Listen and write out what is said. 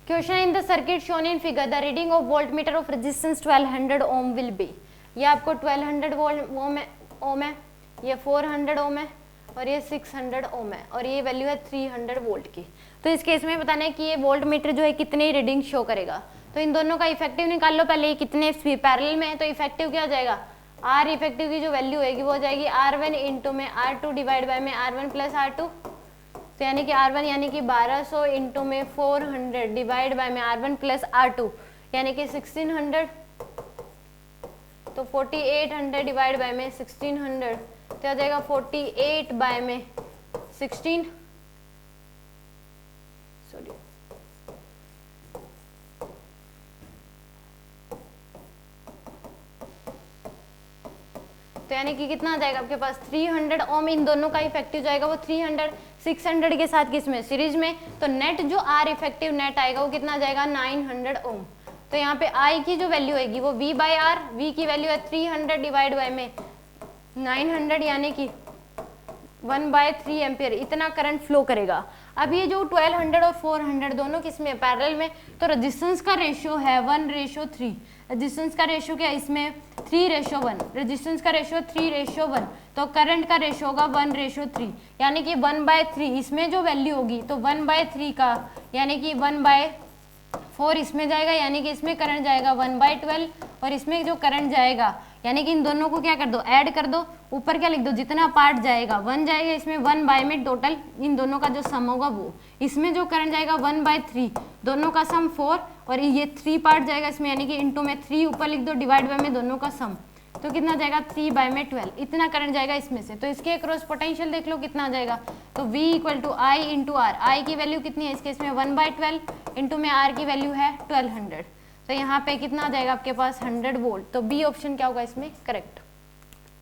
Question in the circuit shown in figure the reading of volt meter of resistance 1200 ohm will be. ये आपको 1200 ओम है, ये 400 ओम है और ये 600 ओम है और ये वैल्यू है 300 वोल्ट की। तो इस केस में बताना है कि ये वोल्ट मीटर जो है कितने रीडिंग शो करेगा। तो इन दोनों का इफेक्टिव निकाल लो पहले, ये कितने पैरेलल में है, तो इफेक्टिव क्या हो जाएगा, आर इफेक्टिव की जो वैल्यू होगी वो हो जाएगी R1 इंटू में R2 डिवाइड बाय में R1 प्लस R2। तो यानी कि R1 यानी कि 1200 इंटू में 400 डिवाइड बाय में R1 प्लस R2 यानी कि 1600। तो 4800 डिवाइड बाय में 1600 तो आ जाएगा 48 बाय में 16 सॉरी तो यानी कि कितना आ जाएगा आपके पास 300 ओम। इन दोनों का इफेक्टिव जाएगा वो 300 600 के साथ किसमें, सीरीज में। तो नेट जो आर इफेक्टिव नेट आएगा वो कितना आ जाएगा 900 ओम। तो यहाँ पे आई की जो वैल्यू आएगी वो V बाई आर, V की वैल्यू है 300 डिवाइड बाय में 900 यानी कि 1/3 एम्पियर इतना करंट फ्लो करेगा। अब ये जो 1200 और 400 दोनों किसमें पैरेलल में, तो रेजिस्टेंस का रेशियो है 1:3। रेजिस्टेंस का रेशियो क्या है इसमें 3:1, रेजिस्टेंस का रेशियो 3:1, तो करंट का रेशियो होगा 1:3 यानी कि 1/3 इसमें जो वैल्यू होगी तो 1/3 का यानी कि 1/4 इसमें जाएगा यानी कि इसमें करंट जाएगा 1/12 और इसमें जो करंट जाएगा यानी कि इन दोनों को क्या कर दो, ऐड कर दो, ऊपर क्या लिख दो, जितना पार्ट जाएगा 1 जाएगा, इसमें 1 बाय में टोटल इन दोनों का जो सम होगा वो, इसमें जो करंट जाएगा 1/3 दोनों का सम 4 और ये 3 पार्ट जाएगा इसमें यानी कि इंटू में 3 ऊपर लिख दो डिवाइड बाय में दोनों का सम, तो कितना जाएगा 3 बाय में 12 इतना करंट जाएगा इसमें से। तो इसके क्रॉस पोटेंशियल देख लो कितना आ जाएगा, तो V equal to I into R, I की वैल्यू कितनी है इसके इसमें 1/12 इंटू में R की वैल्यू है 1200। तो यहाँ पे कितना आ जाएगा आपके पास 100 वोल्ट। तो बी ऑप्शन क्या होगा इसमें करेक्ट।